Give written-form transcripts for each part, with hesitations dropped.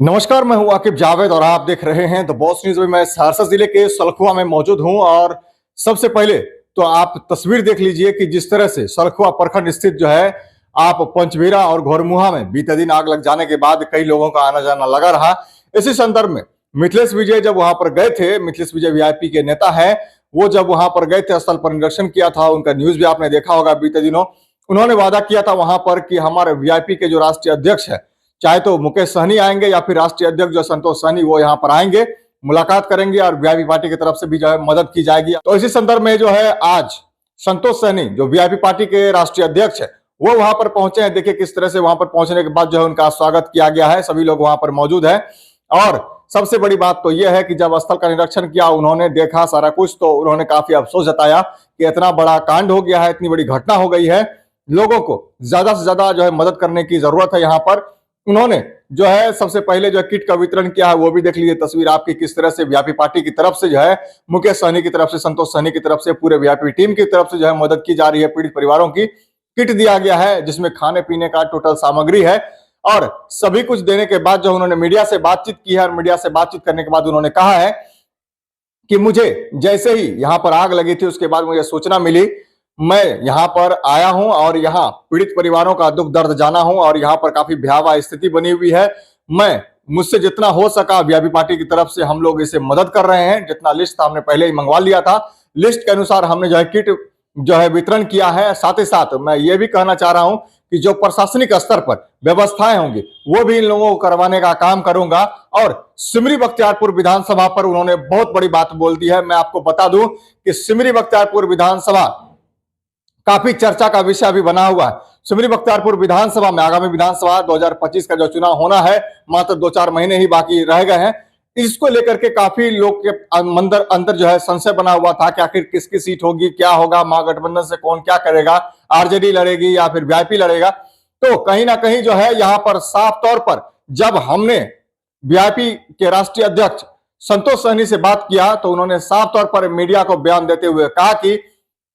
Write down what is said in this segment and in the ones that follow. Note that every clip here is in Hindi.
नमस्कार, मैं हूं आकिब जावेद और आप देख रहे हैं द बॉस न्यूज। मैं सहरसा जिले के सलखुआ में मौजूद हूं और सबसे पहले तो आप तस्वीर देख लीजिए कि जिस तरह से सलखुआ प्रखंड स्थित जो है आप पंचबीरा और घोरमुहा में बीते दिन आग लग जाने के बाद कई लोगों का आना जाना लगा रहा। इसी संदर्भ में मिथिलेश विजय जब वहां पर गए थे, मिथिलेश विजय वीआईपी के नेता है, वो जब वहां पर गए थे, स्थल पर निरीक्षण किया था, उनका न्यूज भी आपने देखा होगा बीते दिनों। उन्होंने वादा किया था वहां पर कि हमारे वीआईपी के जो राष्ट्रीय अध्यक्ष है, चाहे तो मुकेश सहनी आएंगे या फिर राष्ट्रीय अध्यक्ष जो संतोष सहनी, वो यहाँ पर आएंगे, मुलाकात करेंगे और वीआईपी पार्टी की तरफ से भी जो है मदद की जाएगी। तो इसी संदर्भ में जो है आज संतोष सहनी जो वीआईपी पार्टी के राष्ट्रीय अध्यक्ष है, वो वहां पर पहुंचे हैं। देखिए किस तरह से वहां पर पहुंचने के बाद जो है उनका स्वागत किया गया है, सभी लोग वहां पर मौजूद है। और सबसे बड़ी बात तो यह है कि जब स्थल का निरीक्षण किया, उन्होंने देखा सारा कुछ, तो उन्होंने काफी अफसोस जताया कि इतना बड़ा कांड हो गया है, इतनी बड़ी घटना हो गई है, लोगों को ज्यादा से ज्यादा जो है मदद करने की जरूरत है। यहाँ पर उन्होंने जो है सबसे पहले जो है किट का वितरण किया है, वो भी देख लीजिए तस्वीर आपकी, किस तरह से वीआईपी पार्टी की तरफ से जो है मुकेश सहनी की तरफ से, संतोष सहनी की तरफ से, पूरे वीआईपी टीम की तरफ से जो है मदद की जा रही है। पीड़ित परिवारों की किट दिया गया है जिसमें खाने पीने का टोटल सामग्री है और सभी कुछ देने के बाद जो उन्होंने मीडिया से बातचीत की है और मीडिया से बातचीत करने के बाद उन्होंने कहा है कि मुझे जैसे ही यहाँ पर आग लगी थी उसके बाद मुझे सूचना मिली, मैं यहाँ पर आया हूं और यहाँ पीड़ित परिवारों का दुख दर्द जाना हूं और यहाँ पर काफी भयावह स्थिति बनी हुई है। मैं मुझसे जितना हो सका वीआईपी पार्टी की तरफ से हम लोग इसे मदद कर रहे हैं। जितना लिस्ट था हमने पहले ही मंगवा लिया था, लिस्ट के अनुसार हमने जो है किट जो है वितरण किया है। साथ ही साथ मैं ये भी कहना चाह रहा हूं कि जो प्रशासनिक स्तर पर व्यवस्थाएं होंगी वो भी इन लोगों को करवाने का काम करूंगा। और सिमरी बख्तियारपुर विधानसभा पर उन्होंने बहुत बड़ी बात बोल दी है। मैं आपको बता दूं कि सिमरी बख्तियारपुर विधानसभा काफी चर्चा का विषय अभी बना हुआ है। सिमरी बख्तियारपुर विधानसभा में आगामी विधानसभा 2025 का जो चुनाव होना है, मात्र 2-4 महीने ही बाकी रह गए हैं। इसको लेकर के काफी लोग के अंदर जो है संशय बना हुआ था कि आखिर किसकी सीट होगी, क्या होगा, महागठबंधन से कौन क्या करेगा, आरजेडी लड़ेगी या फिर वीआईपी लड़ेगा। तो कहीं ना कहीं जो है यहाँ पर साफ तौर पर जब हमने वीआईपी के राष्ट्रीय अध्यक्ष संतोष सहनी से बात किया तो उन्होंने साफ तौर पर मीडिया को बयान देते हुए कहा कि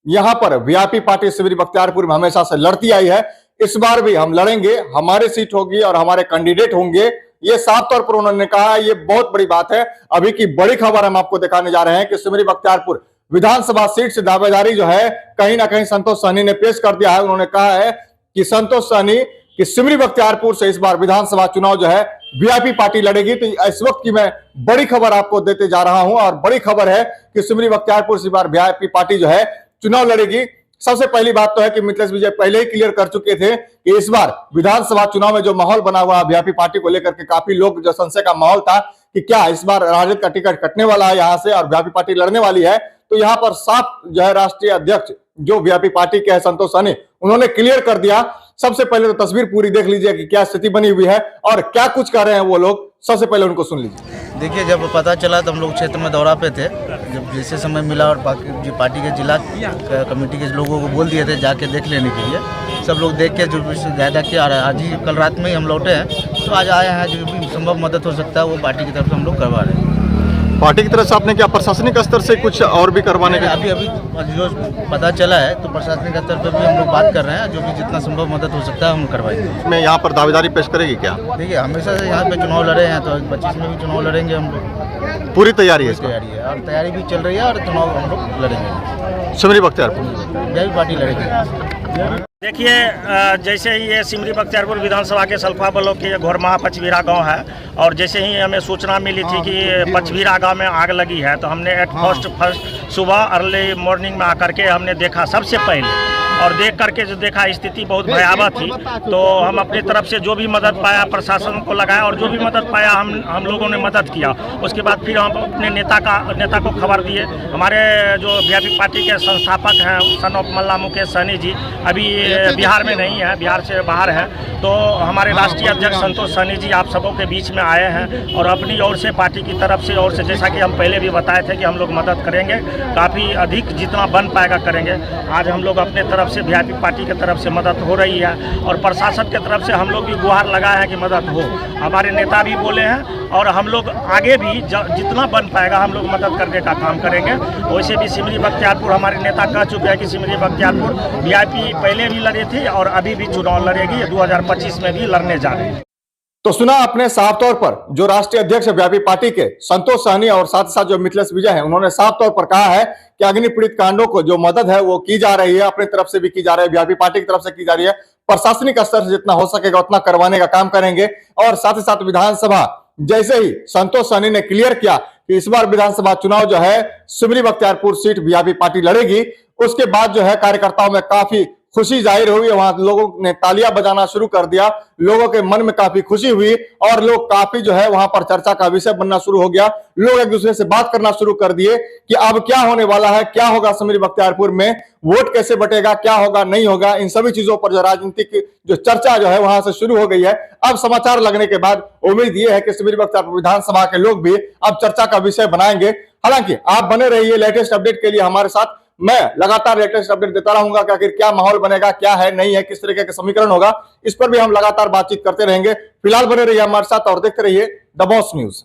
यहां पर वीआईपी पार्टी सिमरी बख्तियारपुर में हमेशा से लड़ती आई है, इस बार भी हम लड़ेंगे, हमारी सीट होगी और हमारे कैंडिडेट होंगे। ये साफ तौर पर उन्होंने कहा। ये बहुत बड़ी बात है। अभी की बड़ी खबर हम आपको दिखाने जा रहे हैं कि सिमरी बख्तियारपुर विधानसभा सीट से दावेदारी जो है कहीं ना कहीं संतोष सहनी ने पेश कर दिया है। उन्होंने कहा है कि संतोष सहनी कि सिमरी बख्तियारपुर से इस बार विधानसभा चुनाव जो है वीआईपी पार्टी लड़ेगी। तो इस वक्त की मैं बड़ी खबर आपको देते जा रहा हूं और बड़ी खबर है कि सिमरी बख्तियारपुर से इस बार वीआईपी पार्टी जो है चुनाव लड़ेगी। सबसे पहली बात तो है कि मिथिलेश विजय पहले ही क्लियर कर चुके थे कि इस बार विधानसभा चुनाव में जो माहौल बना हुआ है वीआईपी पार्टी को लेकर के, काफी लोग जो संशय का माहौल था कि क्या इस बार राजद का टिकट कटने वाला है यहाँ से और वीआईपी पार्टी लड़ने वाली है। तो यहाँ पर साफ जो है राष्ट्रीय अध्यक्ष जो वीआईपी पार्टी के है संतोष सहनी, उन्होंने क्लियर कर दिया। सबसे पहले तो तस्वीर पूरी देख लीजिए कि क्या स्थिति बनी हुई है और क्या कुछ कर रहे हैं वो लोग। सबसे पहले उनको सुन लीजिए। देखिए, जब पता चला तो हम लोग क्षेत्र में दौरा पे थे। जब जैसे समय मिला और पार्टी के जिला कमेटी के लोगों को बोल दिए थे जाके देख लेने के लिए, सब लोग देख के जो भी ज़्यादा किया रहा है। आज ही कल रात में ही हम लौटे हैं, तो आज आए हैं। जो भी संभव मदद हो सकता है वो पार्टी की तरफ से हम लोग करवा रहे हैं। पार्टी की तरफ से आपने क्या प्रशासनिक स्तर से कुछ और भी करवाने का? अभी जो पता चला है तो प्रशासनिक स्तर पर भी हम लोग बात कर रहे हैं। जो भी जितना संभव मदद हो सकता है हम करवाएंगे। मैं यहाँ पर दावेदारी पेश करेगी क्या? देखिए, हमेशा से यहाँ पे चुनाव लड़े हैं, तो 25 में भी चुनाव लड़ेंगे हम लोग। पूरी तैयारी है? तैयारी है और तैयारी भी चल रही है और चुनाव हम लोग लड़ेंगे। सिमरी बख्तियारपुर वीआईपी पार्टी लड़ेगी। देखिए, जैसे ही ये सिमरी बख्तियारपुर विधानसभा के सलखुआ ब्लॉक के घोरमुहा पचबीरा गांव है और जैसे ही हमें सूचना मिली थी कि पचबीरा गांव में आग लगी है, तो हमने एट फर्स्ट सुबह अर्ली मॉर्निंग में आकर के हमने देखा सबसे पहले। और देख करके जो देखा स्थिति बहुत भयावह थी, तो हम अपनी तरफ से जो भी मदद पाया प्रशासन को लगाया और जो भी मदद पाया हम लोगों ने मदद किया। उसके बाद फिर हम अपने नेता को खबर दिए। हमारे जो वीआईपी पार्टी के संस्थापक हैं सन ऑफ मल्ला मुकेश सहनी जी अभी बिहार में नहीं है, बिहार से बाहर है। तो हमारे राष्ट्रीय अध्यक्ष संतोष सहनी जी आप सबों के बीच में आए हैं और अपनी ओर से पार्टी की तरफ से और से जैसा कि हम पहले भी बताए थे कि हम लोग मदद करेंगे, काफ़ी अधिक जितना बन पाएगा करेंगे। आज हम लोग अपने तरफ से वीआईपी पार्टी की तरफ से मदद हो रही है और प्रशासन की तरफ से हम लोग भी गुहार लगाए हैं कि मदद हो। हमारे नेता भी बोले हैं और हम लोग आगे भी जितना बन पाएगा हम लोग मदद करने का काम करेंगे। वैसे भी सिमरी बख्तियारपुर हमारे नेता कह चुके हैं कि सिमरी बख्तियारपुर वीआईपी पहले भी लड़ी थी और अभी भी चुनाव लड़ेगी, 2025 में भी लड़ने जा रही है। तो सुना आपने साफ तौर पर जो राष्ट्रीय अध्यक्ष वीआईपी पार्टी के संतोष सहनी और साथ ही साथ जो मिथिलेश विजय है, उन्होंने साफ तौर पर कहा है कि अग्नि पीड़ित कांडों को जो मदद है वो की जा रही है, अपनी तरफ से भी की जा रही है, वीआईपी पार्टी की तरफ से की जा रही है, प्रशासनिक स्तर से जितना हो सकेगा उतना करवाने का काम करेंगे। और साथ ही साथ विधानसभा जैसे ही संतोष सहनी ने क्लियर किया कि इस बार विधानसभा चुनाव जो है Simri Bakhtiyarpur seat VIP party लड़ेगी, उसके बाद जो है कार्यकर्ताओं में काफी खुशी जाहिर हुई। वहां लोगों ने तालियां बजाना शुरू कर दिया, लोगों के मन में काफी खुशी हुई और लोग काफी जो है वहां पर चर्चा का विषय बनना शुरू हो गया। लोग एक दूसरे से बात करना शुरू कर दिए कि अब क्या होने वाला है, क्या होगा सिमरी बख्तियारपुर में, वोट कैसे बटेगा, क्या होगा नहीं होगा, इन सभी चीजों पर जो राजनीतिक जो चर्चा जो है वहां से शुरू हो गई है। अब समाचार लगने के बाद उम्मीद यह है कि सिमरी बख्तियारपुर विधानसभा के लोग भी अब चर्चा का विषय बनाएंगे। हालांकि आप बने रहिए लेटेस्ट अपडेट के लिए हमारे साथ, मैं लगातार लेटेस्ट अपडेट देता रहूंगा कि आखिर क्या माहौल बनेगा, क्या है नहीं है, किस तरीके का समीकरण होगा, इस पर भी हम लगातार बातचीत करते रहेंगे। फिलहाल बने रहिए हमारे साथ और देखते रहिए द बॉस न्यूज।